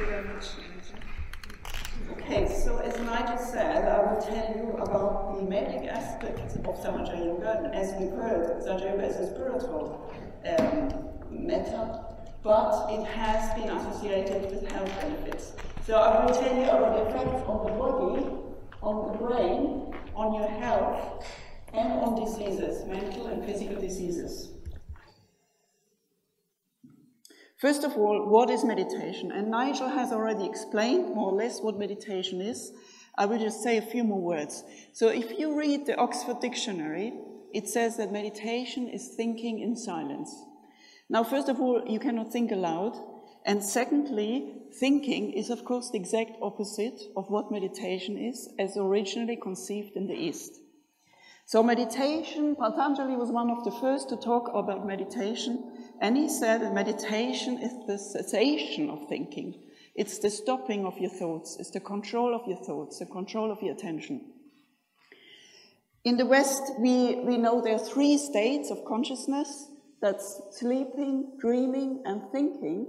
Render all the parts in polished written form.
you very much. Okay, so as Nigel said, I will tell you about the medic aspects of sahadža yoga, and as we heard, sahadža yoga is a spiritual method, but it has been associated with health benefits. So I will tell you about the effects on the body, on the brain, on your health, and on diseases, mental and physical diseases. First of all, what is meditation? And Nigel has already explained more or less what meditation is. I will just say a few more words. So if you read the Oxford Dictionary, it says that meditation is thinking in silence. Now, first of all, you cannot think aloud. And secondly, thinking is, of course, the exact opposite of what meditation is, as originally conceived in the East. So meditation, Patanjali was one of the first to talk about meditation, and he said that meditation is the cessation of thinking. It's the stopping of your thoughts, it's the control of your thoughts, the control of your attention. In the West, we know there are 3 states of consciousness. That's sleeping, dreaming, and thinking.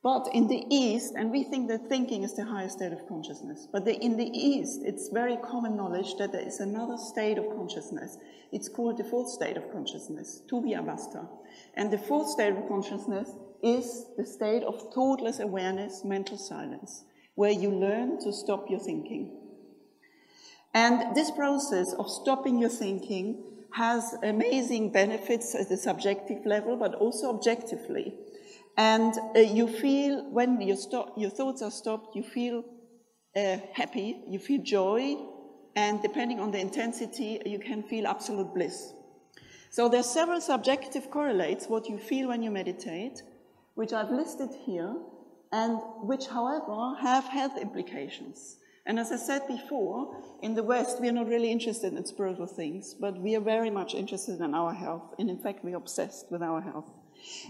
But in the East, and we think that thinking is the highest state of consciousness, but in the East, it's very common knowledge that there is another state of consciousness. It's called the 4th state of consciousness, Tubi-avastha. And the 4th state of consciousness is the state of thoughtless awareness, mental silence, where you learn to stop your thinking. And this process of stopping your thinking has amazing benefits at the subjective level, but also objectively. And you feel, when your thoughts are stopped, you feel happy, you feel joy, and depending on the intensity, you can feel absolute bliss. So there are several subjective correlates, what you feel when you meditate, which I've listed here, and which, however, have health implications. And as I said before, in the West, we are not really interested in spiritual things, but we are very much interested in our health, and in fact, we are obsessed with our health.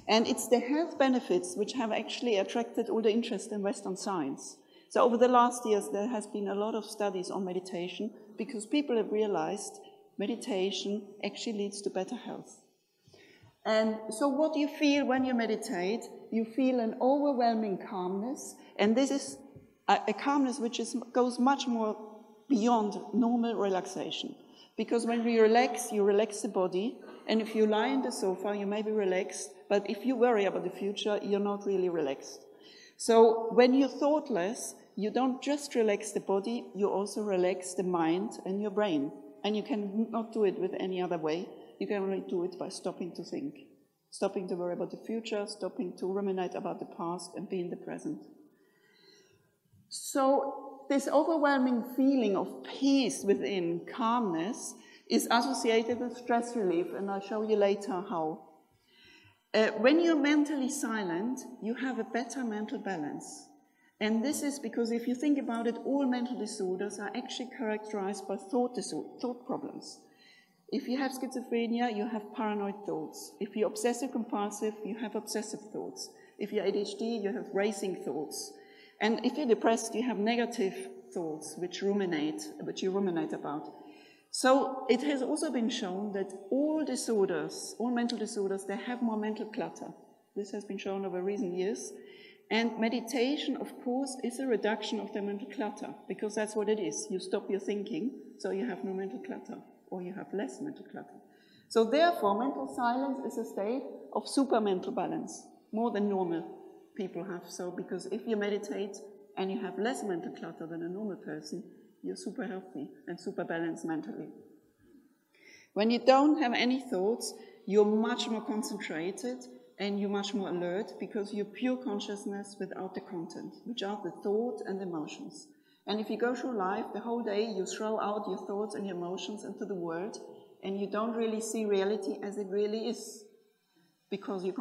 And it's the health benefits which have actually attracted all the interest in Western science. So over the last years, there has been a lot of studies on meditation because people have realized meditation actually leads to better health. And so what you feel when you meditate, you feel an overwhelming calmness, and this is a calmness which goes much more beyond normal relaxation. Because when you relax the body, and if you lie on the sofa, you may be relaxed, but if you worry about the future, you're not really relaxed. So when you're thoughtless, you don't just relax the body, you also relax the mind and your brain. And you cannot do it with any other way. You can only do it by stopping to think, stopping to worry about the future, stopping to ruminate about the past, and be in the present. So this overwhelming feeling of peace within, calmness, is associated with stress relief, and I'll show you later how. When you're mentally silent, you have a better mental balance. And this is because if you think about it, all mental disorders are actually characterized by thought problems. If you have schizophrenia, you have paranoid thoughts. If you're obsessive-compulsive, you have obsessive thoughts. If you're ADHD, you have racing thoughts. And if you're depressed, you have negative thoughts which you ruminate about. So it has also been shown that all disorders, all mental disorders, they have more mental clutter. This has been shown over recent years. And meditation, of course, is a reduction of the mental clutter, because that's what it is. You stop your thinking, so you have no mental clutter, or you have less mental clutter. So therefore, mental silence is a state of super mental balance, more than normal people have. So because if you meditate and you have less mental clutter than a normal person, you're super healthy and super balanced mentally. When you don't have any thoughts, you're much more concentrated and you're much more alert because you're pure consciousness without the content, which are the thought and emotions. And if you go through life, the whole day you throw out your thoughts and your emotions into the world, and you don't really see reality as it really is, because you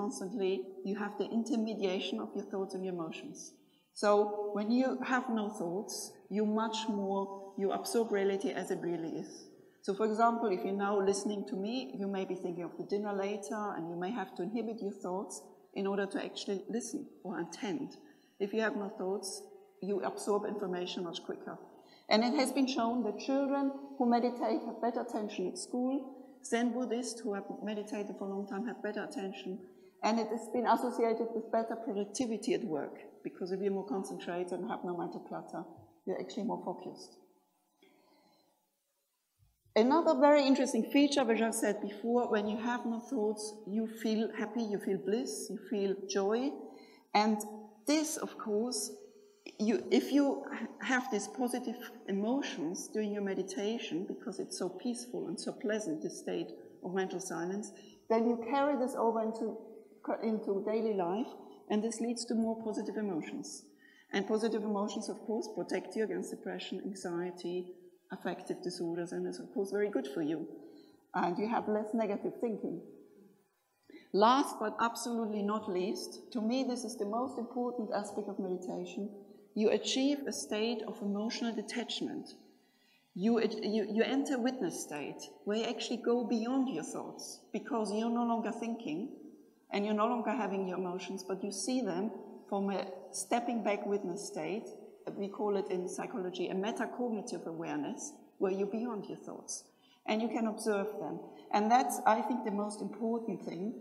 have the intermediation of your thoughts and your emotions. So when you have no thoughts, you absorb reality as it really is. So for example, if you're now listening to me, you may be thinking of the dinner later, and you may have to inhibit your thoughts in order to actually listen or attend. If you have no thoughts, you absorb information much quicker. And it has been shown that children who meditate have better attention at school, Zen Buddhists who have meditated for a long time have better attention, And it has been associated with better productivity at work, because if you're more concentrated and have no mental clutter, you're actually more focused. Another very interesting feature, which I've said before, when you have no thoughts, you feel happy, you feel bliss, you feel joy. And this, of course, if you have these positive emotions during your meditation, because it's so peaceful and so pleasant, this state of mental silence, then you carry this over into daily life, and this leads to more positive emotions. And positive emotions, of course, protect you against depression, anxiety, affective disorders, and is, of course, very good for you. And you have less negative thinking. Last but absolutely not least, to me this is the most important aspect of meditation, you achieve a state of emotional detachment. You enter a witness state where you actually go beyond your thoughts, because you're no longer thinking and you're no longer having your emotions, but you see them from a stepping back witness state. We call it in psychology a metacognitive awareness, where you're beyond your thoughts and you can observe them. And that's, I think, the most important thing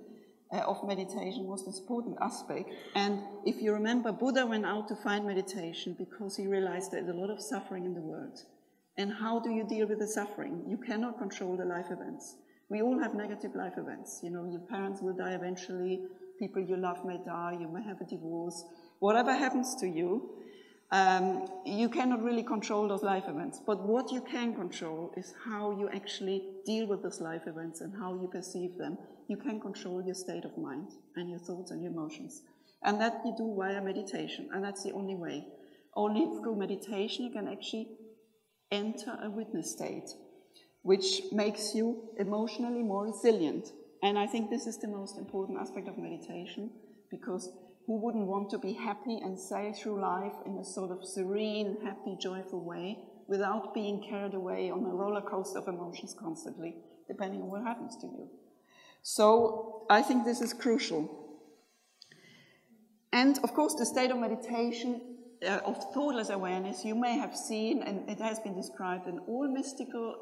of meditation, most important aspect. And if you remember, Buddha went out to find meditation because he realized there's a lot of suffering in the world. And how do you deal with the suffering? You cannot control the life events. We all have negative life events. You know, your parents will die eventually, people you love may die, you may have a divorce. Whatever happens to you, you cannot really control those life events. But what you can control is how you actually deal with those life events and how you perceive them. You can control your state of mind and your thoughts and your emotions. And that you do via meditation, and that's the only way. Only through meditation you can actually enter a witness state, which makes you emotionally more resilient. And I think this is the most important aspect of meditation, because who wouldn't want to be happy and sail through life in a sort of serene, happy, joyful way without being carried away on a roller coaster of emotions constantly, depending on what happens to you. So I think this is crucial. And of course, the state of meditation, of thoughtless awareness, you may have seen, and it has been described in all mystical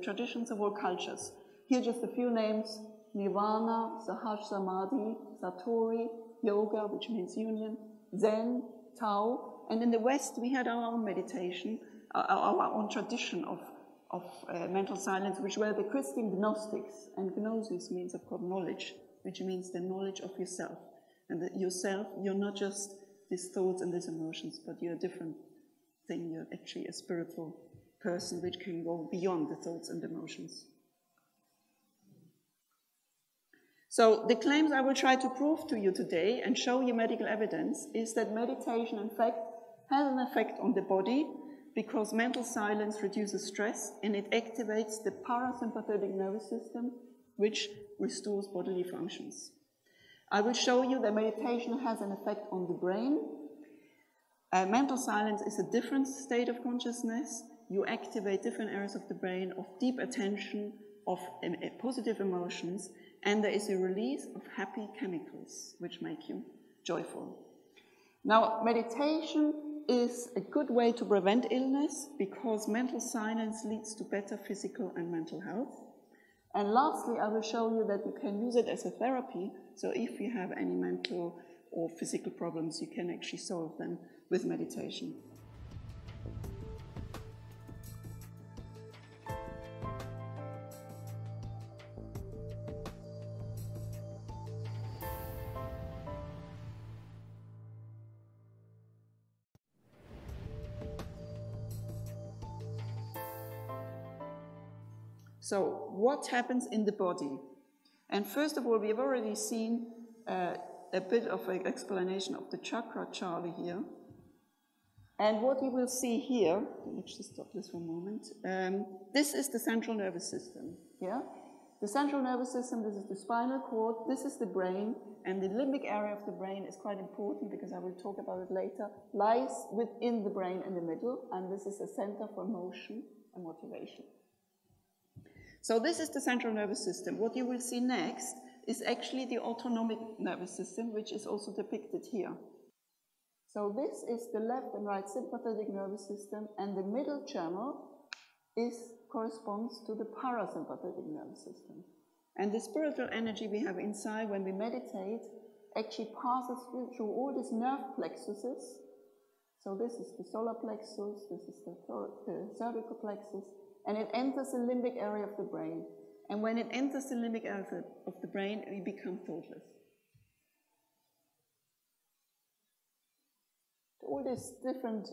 traditions of all cultures. Here are just a few names: Nirvana, Sahaj Samadhi, Satori, Yoga, which means union, Zen, Tao. And in the West, we had our own meditation, our own tradition of mental silence, which were the Christian Gnostics. And Gnosis means, of course, knowledge, which means the knowledge of yourself. And that yourself, you're not just these thoughts and these emotions, but you're a different thing. You're actually a spiritual person which can go beyond the thoughts and emotions. So the claims I will try to prove to you today and show you medical evidence is that meditation, in fact, has an effect on the body, because mental silence reduces stress and it activates the parasympathetic nervous system, which restores bodily functions. I will show you that meditation has an effect on the brain. Mental silence is a different state of consciousness. You activate different areas of the brain, of deep attention, of positive emotions, and there is a release of happy chemicals, which make you joyful. Now, meditation is a good way to prevent illness, because mental silence leads to better physical and mental health. And lastly, I will show you that you can use it as a therapy. So if you have any mental or physical problems, you can actually solve them with meditation. So what happens in the body? And first of all, we have already seen a bit of an explanation of the chakra chart here. And what you will see here, let's just stop this for a moment. This is the central nervous system. Yeah? The central nervous system, this is the spinal cord, this is the brain, and the limbic area of the brain is quite important, because I will talk about it later, lies within the brain in the middle, and this is a center for motion and motivation. So this is the central nervous system. What you will see next is actually the autonomic nervous system, which is also depicted here. So this is the left and right sympathetic nervous system, and the middle channel corresponds to the parasympathetic nervous system. And the spiritual energy we have inside when we meditate actually passes through all these nerve plexuses. So this is the solar plexus, this is the cervical plexus, and it enters the limbic area of the brain. And when it enters the limbic area of the brain, we become thoughtless. All these different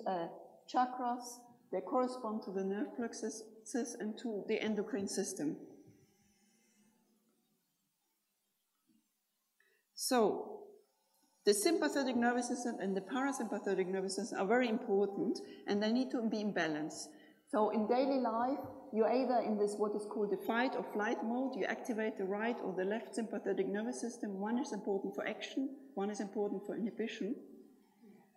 chakras, they correspond to the nerve plexuses and to the endocrine system. So, the sympathetic nervous system and the parasympathetic nervous system are very important, and they need to be in balance. So in daily life, you're either in this what is called the fight or flight mode, you activate the right or the left sympathetic nervous system. One is important for action, one is important for inhibition.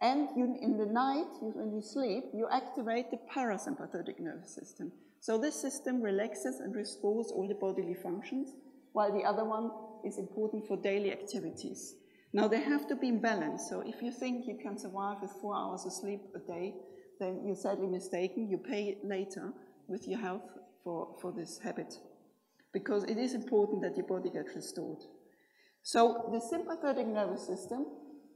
And in the night, when you sleep, you activate the parasympathetic nervous system. So this system relaxes and restores all the bodily functions, while the other one is important for daily activities. Now they have to be in balance, so if you think you can survive with 4 hours of sleep a day, then you're sadly mistaken. You pay later with your health for this habit, because it is important that your body gets restored. So the sympathetic nervous system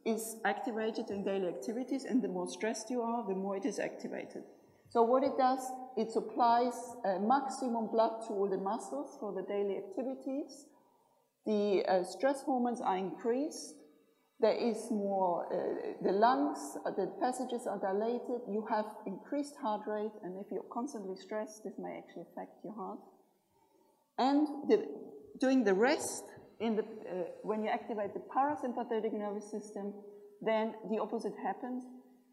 is activated in daily activities, and the more stressed you are, the more it is activated. So what it does, it supplies maximum blood to all the muscles for the daily activities. The stress hormones are increased. There is more, the lungs, the passages are dilated. You have increased heart rate, and if you're constantly stressed, this may actually affect your heart. And during the rest, when you activate the parasympathetic nervous system, then the opposite happens,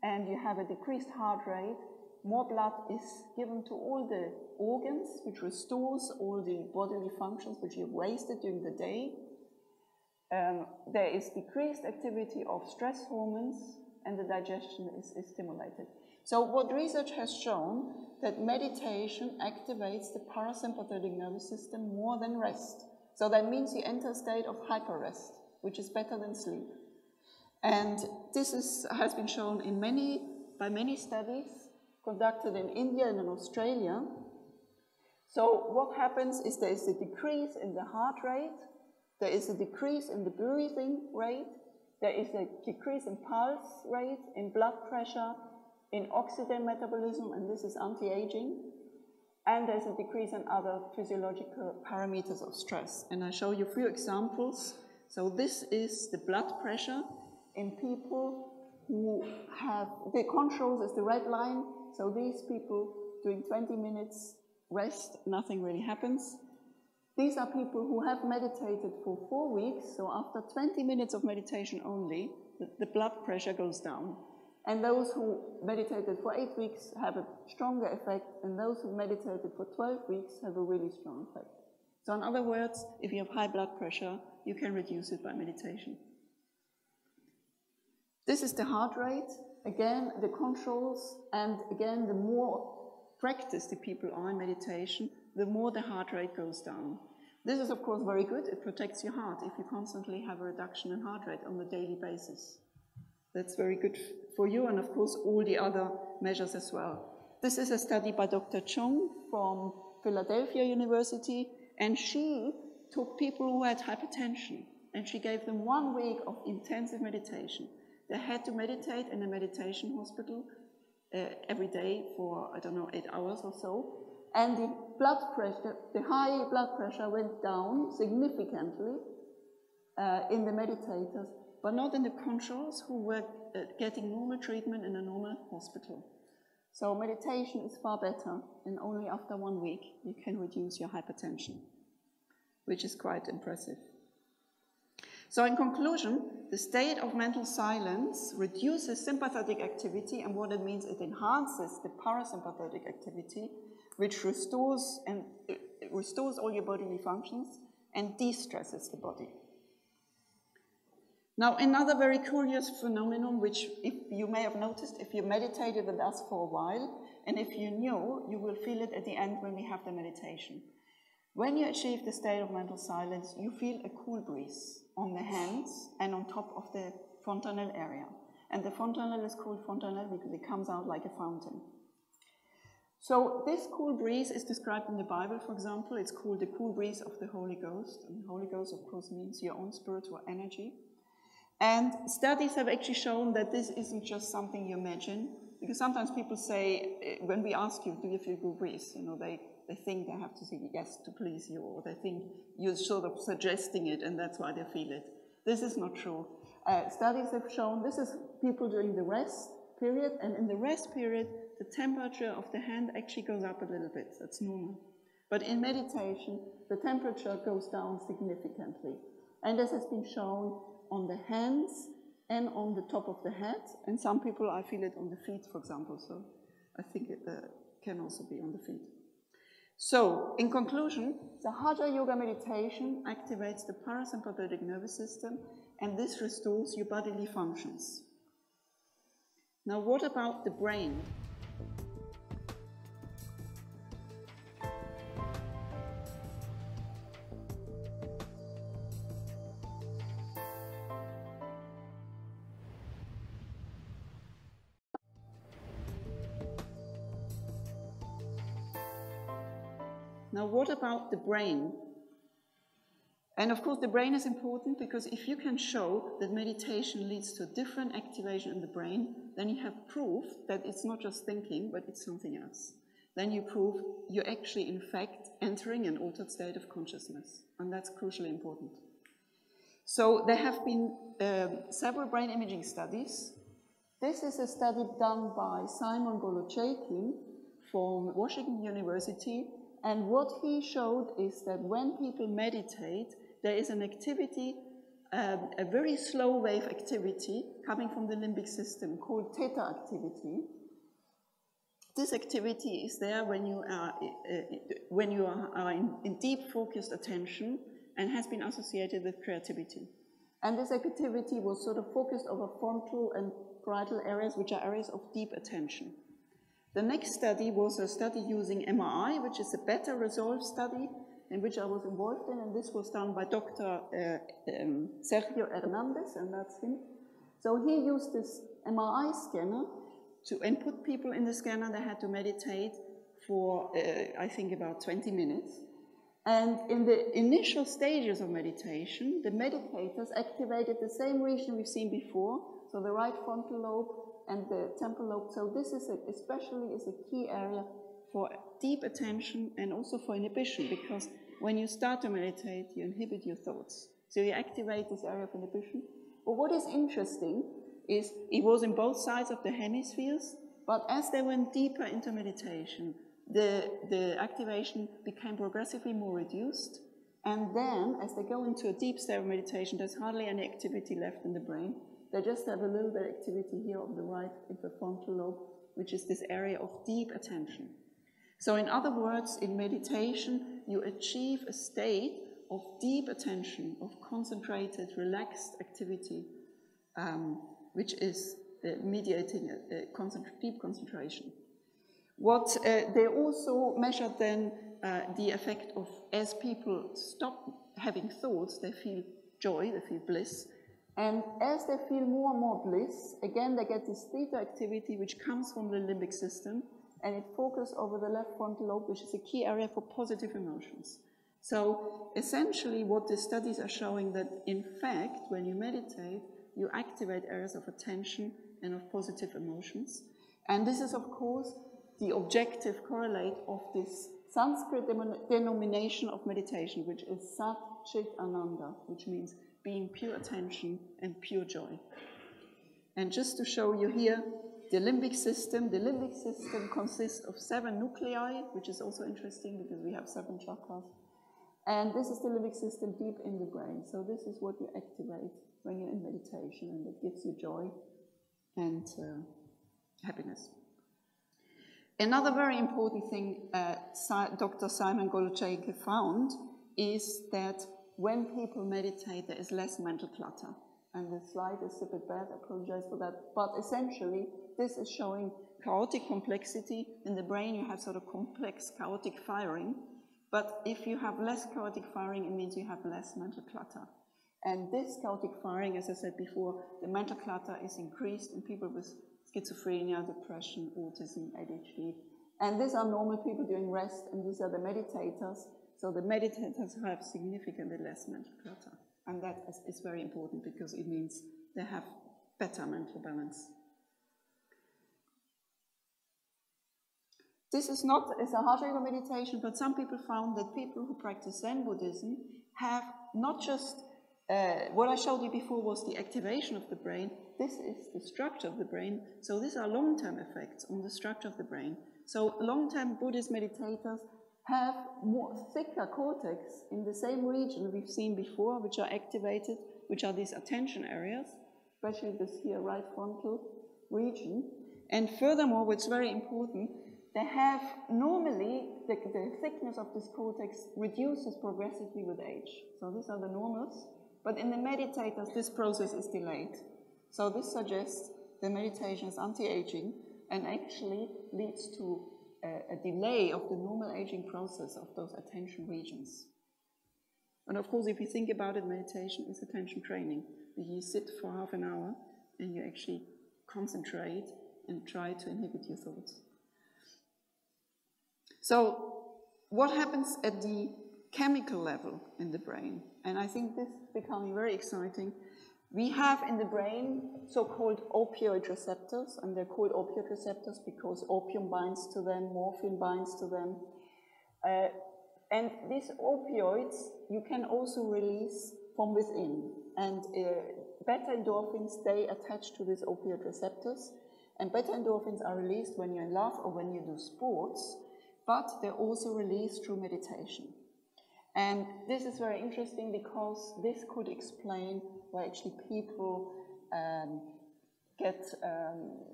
and you have a decreased heart rate. More blood is given to all the organs, which restores all the bodily functions which you've wasted during the day. There is decreased activity of stress hormones, and the digestion is stimulated. So what research has shown, that meditation activates the parasympathetic nervous system more than rest. So that means you enter a state of hyper-rest, which is better than sleep. And this has been shown by many studies conducted in India and in Australia. So what happens is there is a decrease in the heart rate, there is a decrease in the breathing rate, there is a decrease in pulse rate, in blood pressure, in oxygen metabolism, and this is anti-aging, and there's a decrease in other physiological parameters of stress. And I show you a few examples. So this is the blood pressure in people who have, the controls is the red line. So these people doing 20 minutes rest, nothing really happens. These are people who have meditated for 4 weeks, so after 20 minutes of meditation only, the blood pressure goes down. And those who meditated for 8 weeks have a stronger effect, and those who meditated for 12 weeks have a really strong effect. So in other words, if you have high blood pressure, you can reduce it by meditation. This is the heart rate, again, the controls, and again, the more practiced the people are in meditation, the more the heart rate goes down. This is, of course, very good. It protects your heart if you constantly have a reduction in heart rate on a daily basis. That's very good for you, and of course, all the other measures as well. This is a study by Dr. Chung from Philadelphia University, and she took people who had hypertension, and she gave them 1 week of intensive meditation. They had to meditate in a meditation hospital every day for, 8 hours or so. And the blood pressure, the high blood pressure went down significantly in the meditators, but not in the controls who were getting normal treatment in a normal hospital. So meditation is far better, and only after 1 week you can reduce your hypertension, which is quite impressive. So in conclusion, the state of mental silence reduces sympathetic activity, and what it means, it enhances the parasympathetic activity, which restores all your bodily functions and de-stresses the body. Now, another very curious phenomenon, which if you may have noticed if you meditated with us for a while, and if you knew, you will feel it at the end when we have the meditation. When you achieve the state of mental silence, you feel a cool breeze on the hands and on top of the fontanelle area. And the fontanelle is called fontanelle because it comes out like a fountain. So this cool breeze is described in the Bible, for example. It's called the cool breeze of the Holy Ghost. And the Holy Ghost, of course, means your own spiritual energy. And studies have actually shown that this isn't just something you imagine. Because sometimes people say, when we ask you, do you feel cool breeze? You know, they think they have to say yes to please you, or they think you're sort of suggesting it, and that's why they feel it. This is not true. Studies have shown this is people during the rest period, and in the rest period, the temperature of the hand actually goes up a little bit. That's normal. But in meditation, the temperature goes down significantly. And this has been shown on the hands and on the top of the head. And some people, I feel it on the feet, for example. So I think it can also be on the feet. So, in conclusion, sahadža yoga meditation activates the parasympathetic nervous system, and this restores your bodily functions. Now, what about the brain? Now, what about the brain? And of course, the brain is important because if you can show that meditation leads to different activation in the brain, then you have proof that it's not just thinking, but it's something else. Then you prove you're actually, in fact, entering an altered state of consciousness. And that's crucially important. So there have been several brain imaging studies. This is a study done by Simon Golochaikin from Washington University. And what he showed is that when people meditate, there is an activity, a very slow wave activity coming from the limbic system called theta activity. This activity is there when you are in deep focused attention and has been associated with creativity. And this activity was sort of focused over frontal and parietal areas, which are areas of deep attention. The next study was a study using MRI, which is a better resolved study in which I was involved in, and this was done by Dr. Sergio Hernandez, and that's him. So he used this MRI scanner and put people in the scanner. They had to meditate for, I think, about 20 minutes. And in the initial stages of meditation, the meditators activated the same region we've seen before, so the right frontal lobe and the temporal lobe. So this is especially is a key area for deep attention and also for inhibition, because when you start to meditate, you inhibit your thoughts. So you activate this area of inhibition. But what is interesting is it was in both sides of the hemispheres, but as they went deeper into meditation, the activation became progressively more reduced. And then, as they go into a deep state of meditation, there's hardly any activity left in the brain. They just have a little bit of activity here on the right interfrontal lobe, which is this area of deep attention. So in other words, in meditation, you achieve a state of deep attention, of concentrated, relaxed activity, which is mediating a deep concentration. What they also measured then the effect of, as people stop having thoughts, they feel joy, they feel bliss. And as they feel more and more bliss, again they get this theta activity which comes from the limbic system, and it focuses over the left frontal lobe, which is a key area for positive emotions. So essentially what the studies are showing that in fact when you meditate, you activate areas of attention and of positive emotions. And this is of course the objective correlate of this Sanskrit denomination of meditation, which is Sat Chit Ananda, which means being pure attention and pure joy. And just to show you here, the limbic system consists of 7 nuclei, which is also interesting because we have 7 chakras. And this is the limbic system deep in the brain. So this is what you activate when you're in meditation, and it gives you joy and happiness. Another very important thing Dr. Simon Golochaikin found is that when people meditate, there is less mental clutter. And the slide is a bit bad, I apologize for that. But essentially, this is showing chaotic complexity. In the brain, you have sort of complex, chaotic firing. But if you have less chaotic firing, it means you have less mental clutter. And this chaotic firing, as I said before, the mental clutter is increased in people with schizophrenia, depression, autism, ADHD. And these are normal people doing rest, and these are the meditators. So the meditators have significantly less mental clutter. And that is very important because it means they have better mental balance. This is not a sahadža meditation, but some people found that people who practice Zen Buddhism have not just, what I showed you before was the activation of the brain. This is the structure of the brain. So these are long-term effects on the structure of the brain. So long-term Buddhist meditators have more thicker cortex in the same region we've seen before, which are activated, which are these attention areas, especially this here right frontal region. And furthermore, what's very important, they have normally, the thickness of this cortex reduces progressively with age. So these are the normals. But in the meditators, this process is delayed. So this suggests the meditation is anti-aging and actually leads to a delay of the normal aging process of those attention regions. And of course, if you think about it, meditation is attention training. You sit for half an hour and you actually concentrate and try to inhibit your thoughts. So what happens at the chemical level in the brain? And I think this is becoming very exciting. We have in the brain so-called opioid receptors, and they're called opioid receptors because opium binds to them, morphine binds to them. And these opioids you can also release from within. And beta endorphins, they attach to these opioid receptors. And beta endorphins are released when you're in love or when you do sports, but they're also released through meditation. And this is very interesting because this could explain why actually people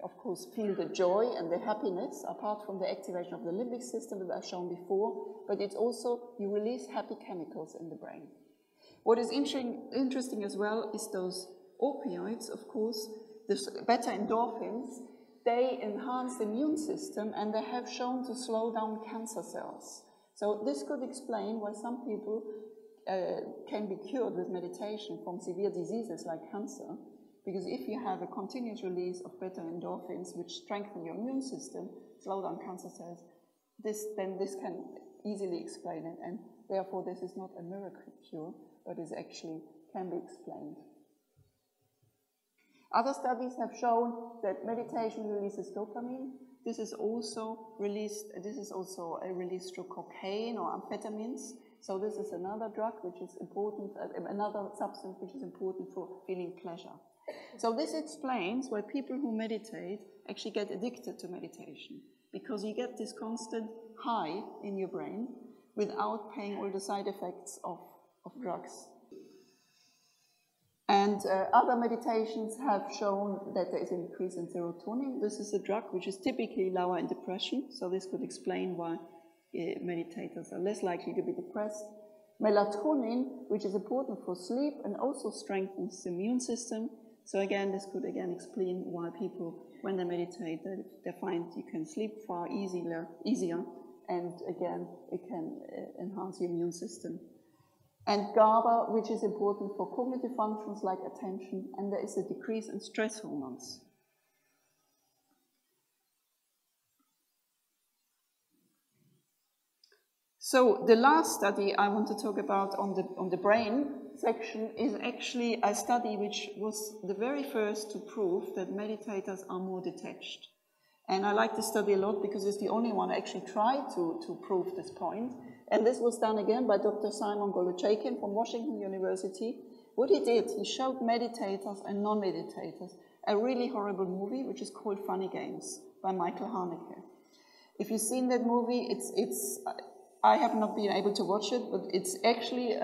of course, feel the joy and the happiness, apart from the activation of the limbic system that I've shown before, but it's also, you release happy chemicals in the brain. What is interesting as well is those opioids, of course, the beta endorphins, they enhance the immune system and they have shown to slow down cancer cells. So this could explain why some people can be cured with meditation from severe diseases like cancer, because if you have a continuous release of beta endorphins which strengthen your immune system, slow down cancer cells, then this can easily explain it, and therefore this is not a miracle cure, but is actually can be explained. Other studies have shown that meditation releases dopamine. This is also released. This is also a release through cocaine or amphetamines. So this is another drug which is important, another substance which is important for feeling pleasure. So this explains why people who meditate actually get addicted to meditation, because you get this constant high in your brain without paying all the side effects of drugs. And other meditations have shown that there is an increase in serotonin. This is a drug which is typically lower in depression, so this could explain why meditators are less likely to be depressed. Melatonin, which is important for sleep and also strengthens the immune system. So again, this could again explain why people, when they meditate, they find you can sleep far easier, and again, it can enhance the immune system. And GABA, which is important for cognitive functions like attention, and there is a decrease in stress hormones. So the last study I want to talk about on the brain section is actually a study which was the very first to prove that meditators are more detached. And I like this study a lot because it's the only one actually tried to prove this point. And this was done again by Dr. Simon Golochaikin from Washington University. What he did, he showed meditators and non-meditators a really horrible movie which is called Funny Games by Michael Haneke. If you've seen that movie, I have not been able to watch it, but it's actually,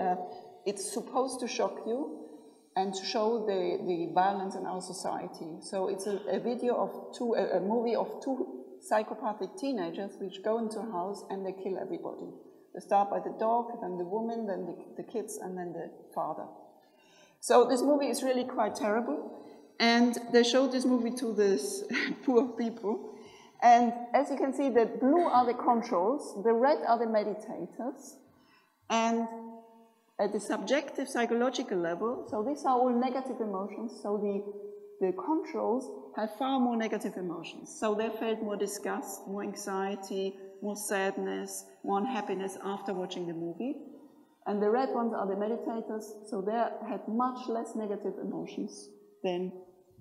it's supposed to shock you and to show the violence in our society. So it's a movie of two psychopathic teenagers which go into a house and they kill everybody. They start by the dog, then the woman, then the kids, and then the father. So this movie is really quite terrible, and they showed this movie to these poor people. And as you can see, the blue are the controls, the red are the meditators, and at the subjective psychological level, so these are all negative emotions, so the controls had far more negative emotions. So they felt more disgust, more anxiety, more sadness, more unhappiness after watching the movie. And the red ones are the meditators, so they had much less negative emotions than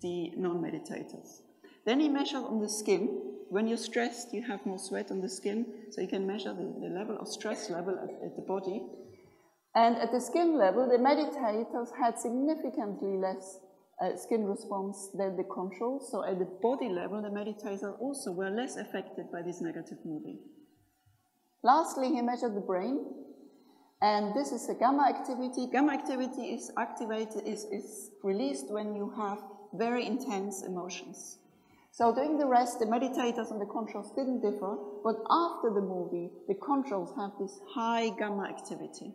the non-meditators. Then he measured on the skin. When you're stressed, you have more sweat on the skin, so you can measure the level of stress level at the body. And at the skin level, the meditators had significantly less skin response than the controls. So at the body level, the meditators also were less affected by this negative movie. Lastly, he measured the brain. And this is a gamma activity. Gamma activity is activated, is released when you have very intense emotions. So during the rest, the meditators and the controls didn't differ, but after the movie, the controls have this high gamma activity,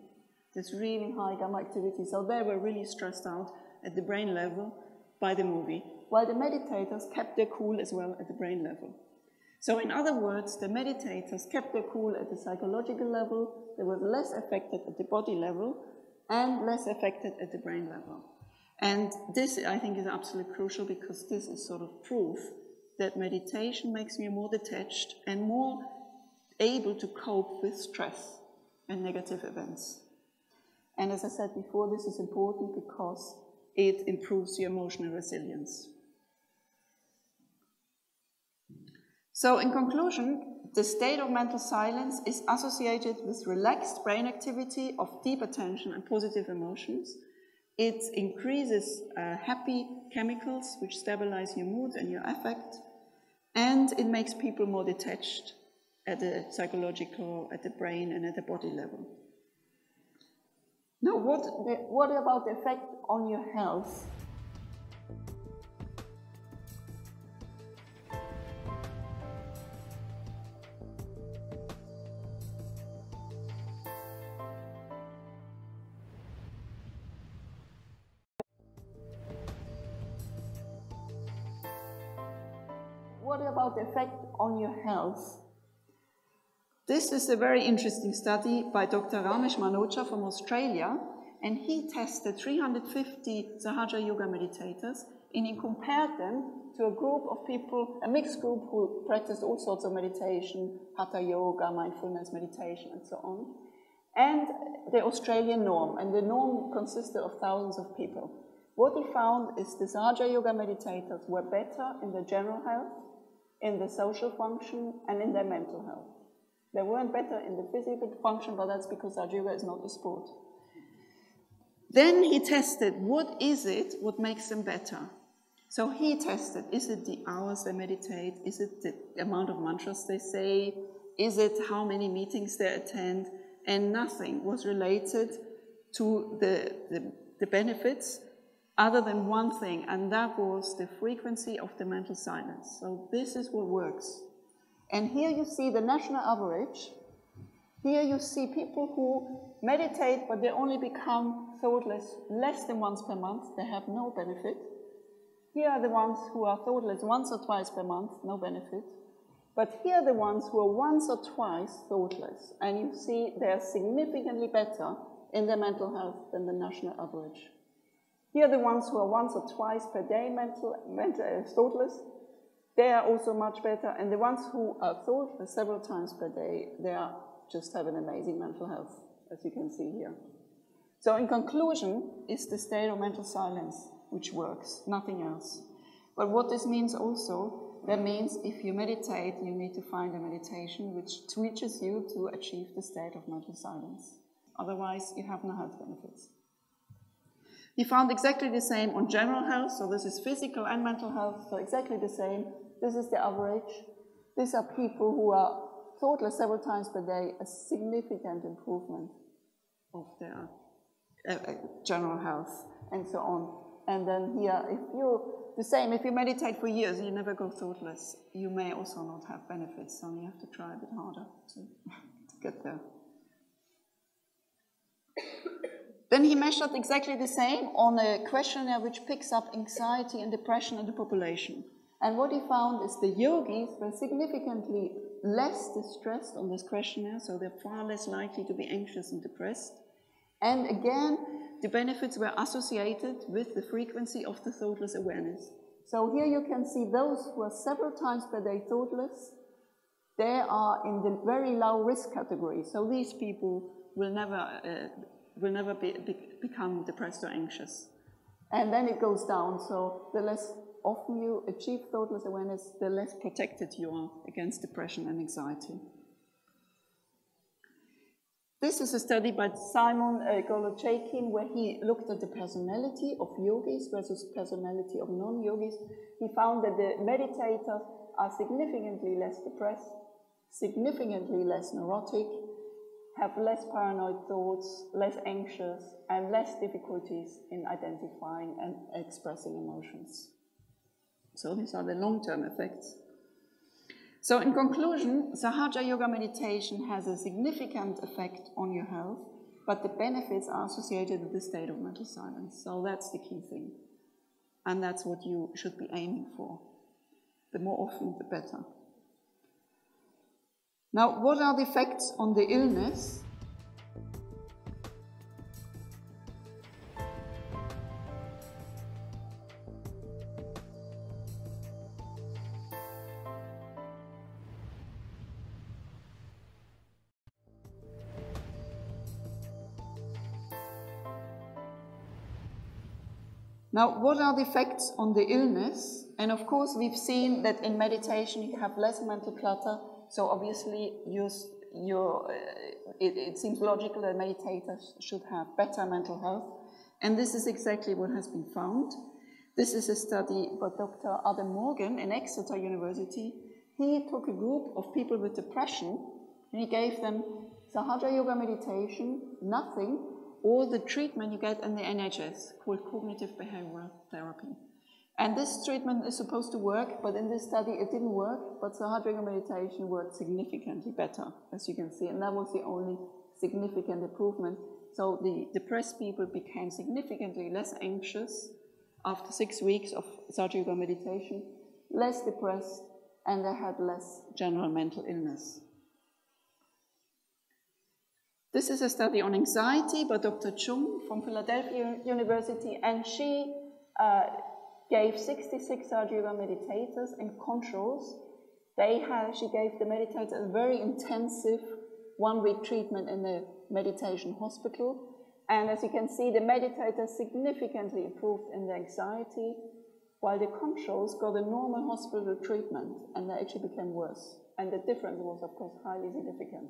this really high gamma activity. So they were really stressed out at the brain level by the movie, while the meditators kept their cool as well at the brain level. So in other words, the meditators kept their cool at the psychological level, they were less affected at the body level, and less affected at the brain level. And this, I think, is absolutely crucial, because this is sort of proof that meditation makes me more detached and more able to cope with stress and negative events. And as I said before, this is important because it improves your emotional resilience. So in conclusion, the state of mental silence is associated with relaxed brain activity of deep attention and positive emotions. It increases happy chemicals which stabilize your mood and your affect, and it makes people more detached at the psychological, at the brain, and at the body level. Now, what about the effect on your health? What about the effect on your health? This is a very interesting study by Dr. Ramesh Manocha from Australia, and he tested 350 sahadža yoga meditators, and he compared them to a group of people, a mixed group who practiced all sorts of meditation, hatha yoga, mindfulness meditation, and so on, and the Australian norm, and the norm consisted of thousands of people. What he found is the sahadža yoga meditators were better in their general health, in the social function, and in their mental health. They weren't better in the physical function, but that's because sahadža yoga is not a sport. Then he tested, what is it what makes them better? So he tested, is it the hours they meditate? Is it the amount of mantras they say? Is it how many meetings they attend? And nothing was related to the benefits other than one thing, and that was the frequency of the mental silence. So this is what works. And here you see the national average. Here you see people who meditate, but they only become thoughtless less than once per month. They have no benefit. Here are the ones who are thoughtless once or twice per month, no benefit. But here are the ones who are once or twice thoughtless. And you see they are significantly better in their mental health than the national average. Here are the ones who are once or twice per day thoughtless. They are also much better. And the ones who are thoughtless several times per day, they just have an amazing mental health, as you can see here. So in conclusion, it's the state of mental silence which works, nothing else. But what this means also, that means if you meditate, you need to find a meditation which teaches you to achieve the state of mental silence. Otherwise, you have no health benefits. He found exactly the same on general health, so this is physical and mental health, so exactly the same. This is the average. These are people who are thoughtless several times per day, a significant improvement of their general health, and so on. And then here, if you meditate for years, you never go thoughtless, you may also not have benefits, so you have to try a bit harder to get there. Then he measured exactly the same on a questionnaire which picks up anxiety and depression in the population. And what he found is the yogis were significantly less distressed on this questionnaire, so they're far less likely to be anxious and depressed. And again, the benefits were associated with the frequency of the thoughtless awareness. So here you can see those who are several times per day thoughtless, they are in the very low risk category. So these people will never become depressed or anxious. And then it goes down, so the less often you achieve thoughtless awareness, the less protected you are against depression and anxiety. This is a study by Simon Golochekin, where he looked at the personality of yogis versus personality of non-yogis. He found that the meditators are significantly less depressed, significantly less neurotic, have less paranoid thoughts, less anxious, and less difficulties in identifying and expressing emotions. So these are the long-term effects. So in conclusion, sahadža yoga meditation has a significant effect on your health, but the benefits are associated with the state of mental silence. So that's the key thing. And that's what you should be aiming for. The more often, the better. Now, what are the effects on the illness? Now, what are the effects on the illness? And of course, we've seen that in meditation you have less mental clutter, so obviously it seems logical that meditators should have better mental health, and this is exactly what has been found. This is a study by Dr. Adam Morgan in Exeter University. He took a group of people with depression, and he gave them sahadža yoga meditation, nothing, or the treatment you get in the NHS called cognitive behavioral therapy. And this treatment is supposed to work, but in this study it didn't work, but sahadža yoga meditation worked significantly better, as you can see, and that was the only significant improvement. So the depressed people became significantly less anxious after 6 weeks of sahadža yoga meditation, less depressed, and they had less general mental illness. This is a study on anxiety by Dr. Chung from Philadelphia University, and she gave 66 sahadža yoga meditators and controls. She gave the meditators a very intensive 1-week treatment in the meditation hospital. And as you can see, the meditators significantly improved in their anxiety, while the controls got a normal hospital treatment, and they actually became worse. And the difference was, of course, highly significant.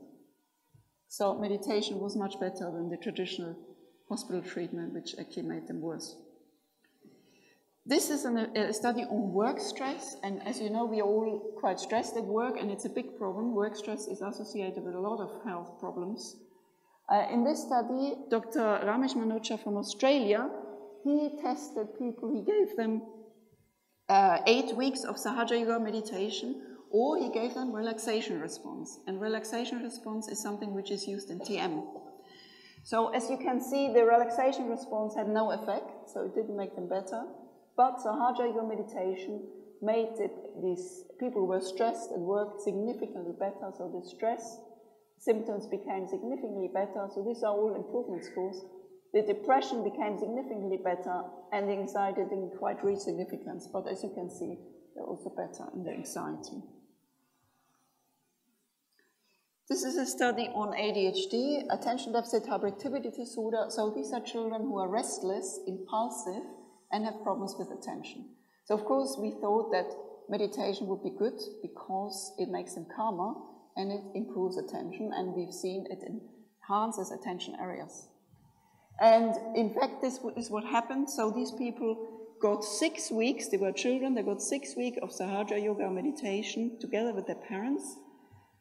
So meditation was much better than the traditional hospital treatment, which actually made them worse. This is a study on work stress, and as you know, we are all quite stressed at work, and it's a big problem. Work stress is associated with a lot of health problems. In this study, Dr. Ramesh Manocha from Australia, he tested people, he gave them 8 weeks of sahadža yoga meditation, or he gave them relaxation response. And relaxation response is something which is used in TM. So as you can see, the relaxation response had no effect, so it didn't make them better. But sahadža yoga meditation made these people who were stressed at work significantly better, so the stress symptoms became significantly better, so these are all improvement scores. The depression became significantly better, and the anxiety didn't quite reach significance, but as you can see, they're also better in the anxiety. This is a study on ADHD, attention deficit hyperactivity disorder. So these are children who are restless, impulsive, and have problems with attention. So of course we thought that meditation would be good because it makes them calmer and it improves attention, and we've seen it enhances attention areas. And in fact, this is what happened. So these people got 6 weeks, they were children, they got 6 weeks of sahadža yoga meditation together with their parents,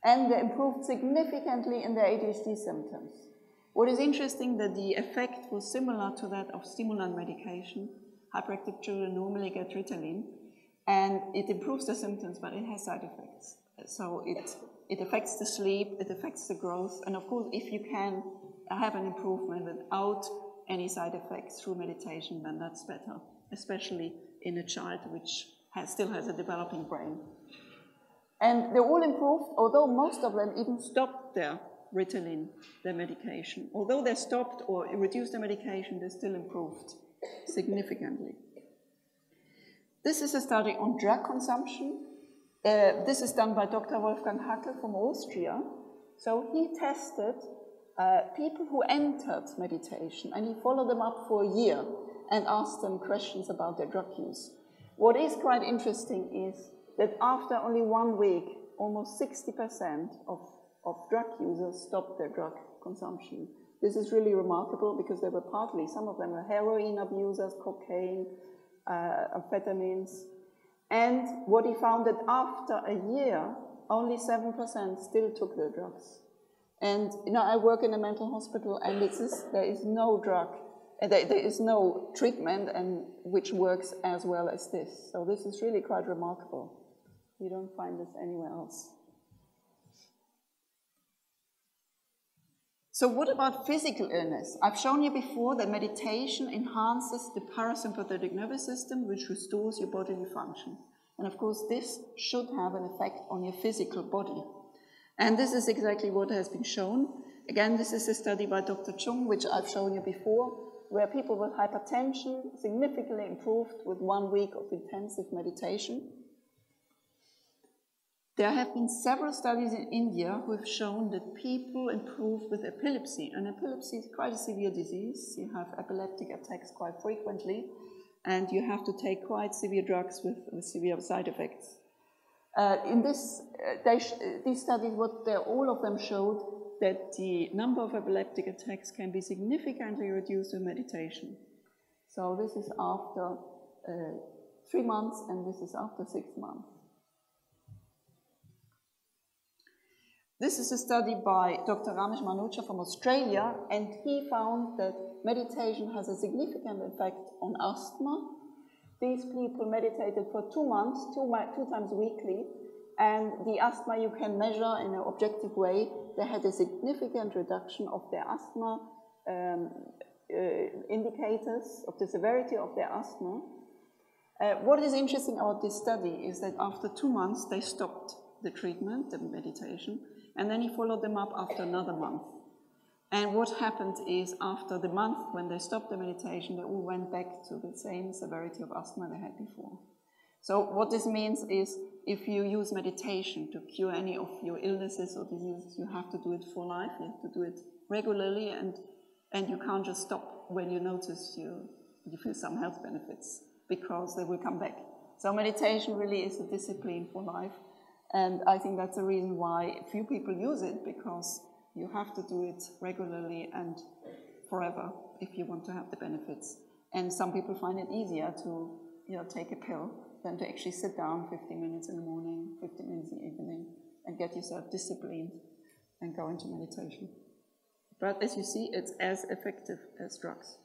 and they improved significantly in their ADHD symptoms. What is interesting that the effect was similar to that of stimulant medication. Hyperactive children normally get Ritalin, and it improves the symptoms, but it has side effects. So it affects the sleep, it affects the growth, and of course, if you can have an improvement without any side effects through meditation, then that's better, especially in a child which still has a developing brain. And they all improved, although most of them even stopped their Ritalin, their medication. Although they stopped or reduced their medication, they still improved significantly. This is a study on drug consumption. This is done by Dr. Wolfgang Hackel from Austria. So he tested people who entered meditation, and he followed them up for a year and asked them questions about their drug use. What is quite interesting is that after only 1 week, almost 60% of drug users stopped their drug consumption. This is really remarkable because they were partly, some of them were heroin abusers, cocaine, amphetamines. And what he found that after a year, only 7% still took their drugs. And I work in a mental hospital, and there is no drug, there is no treatment which works as well as this. So this is really quite remarkable. You don't find this anywhere else. So what about physical illness? I've shown you before that meditation enhances the parasympathetic nervous system, which restores your bodily function. And of course, this should have an effect on your physical body. And this is exactly what has been shown. Again, this is a study by Dr. Chung, which I've shown you before, where people with hypertension significantly improved with 1 week of intensive meditation. There have been several studies in India who have shown that people improve with epilepsy. And epilepsy is quite a severe disease. You have epileptic attacks quite frequently, and you have to take quite severe drugs with severe side effects. In these studies, all of them showed that the number of epileptic attacks can be significantly reduced with meditation. So this is after 3 months, and this is after 6 months. This is a study by Dr. Ramesh Manucha from Australia, and he found that meditation has a significant effect on asthma. These people meditated for 2 months, two times weekly, and the asthma you can measure in an objective way. They had a significant reduction of their asthma indicators, of the severity of their asthma. What is interesting about this study is that after 2 months, they stopped the treatment, the meditation, and then he followed them up after another month. And what happened is, after the month when they stopped the meditation, they all went back to the same severity of asthma they had before. So what this means is, if you use meditation to cure any of your illnesses or diseases, you have to do it for life. You have to do it regularly, and you can't just stop when you notice you feel some health benefits, because they will come back. So meditation really is a discipline for life. And I think that's the reason why few people use it, because you have to do it regularly and forever if you want to have the benefits. And some people find it easier to take a pill than to actually sit down 15 minutes in the morning, 15 minutes in the evening, and get yourself disciplined and go into meditation. But as you see, it's as effective as drugs.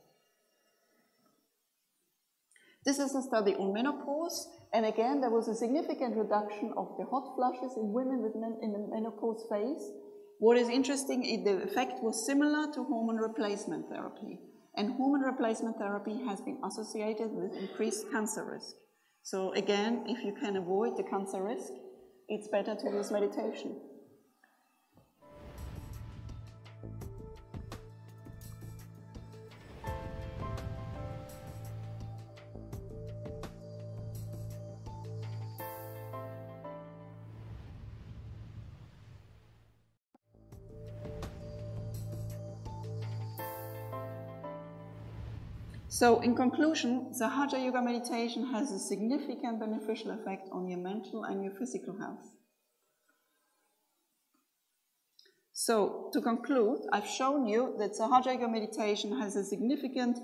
This is a study on menopause, and again, there was a significant reduction of the hot flushes in women in the menopause phase. What is interesting is the effect was similar to hormone replacement therapy, and hormone replacement therapy has been associated with increased cancer risk. So again, if you can avoid the cancer risk, it's better to use meditation. So in conclusion, sahadža yoga meditation has a significant beneficial effect on your mental and your physical health. So to conclude, I've shown you that sahadža yoga meditation has a significant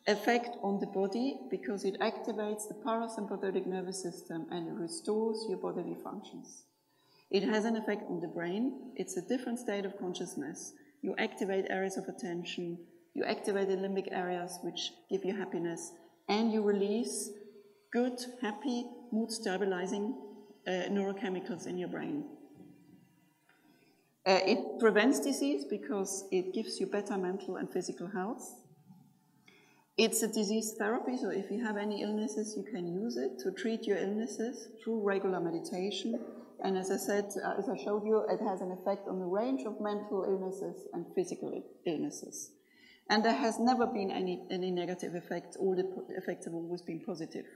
effect on the body because it activates the parasympathetic nervous system and it restores your bodily functions. It has an effect on the brain. It's a different state of consciousness. You activate areas of attention. You activate the limbic areas which give you happiness, and you release good, happy, mood-stabilizing neurochemicals in your brain. It prevents disease because it gives you better mental and physical health. It's a disease therapy, so if you have any illnesses, you can use it to treat your illnesses through regular meditation. And as I said, as I showed you, it has an effect on the range of mental illnesses and physical illnesses. And there has never been any negative effects. All the effects have always been positive.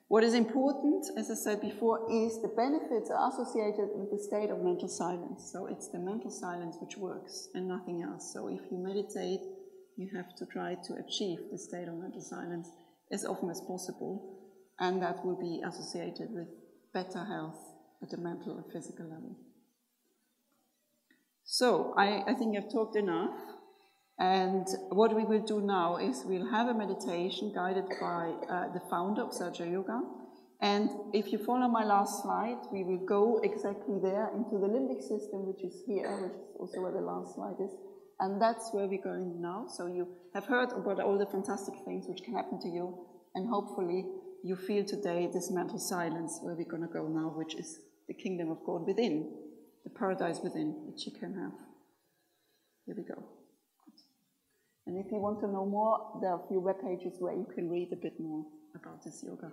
What is important, as I said before, is the benefits are associated with the state of mental silence. So it's the mental silence which works and nothing else. So if you meditate, you have to try to achieve the state of mental silence as often as possible, and that will be associated with better health at the mental and physical level. So I think I've talked enough. And what we will do now is we'll have a meditation guided by the founder of Sahadža Yoga. And if you follow my last slide, we will go exactly there into the limbic system, which is here, which is also where the last slide is. And that's where we're going now. So you have heard about all the fantastic things which can happen to you. And hopefully you feel today this mental silence where we're going to go now, which is the kingdom of God within, the paradise within, which you can have. Here we go. And if you want to know more, there are a few web pages where you can read a bit more about this yoga.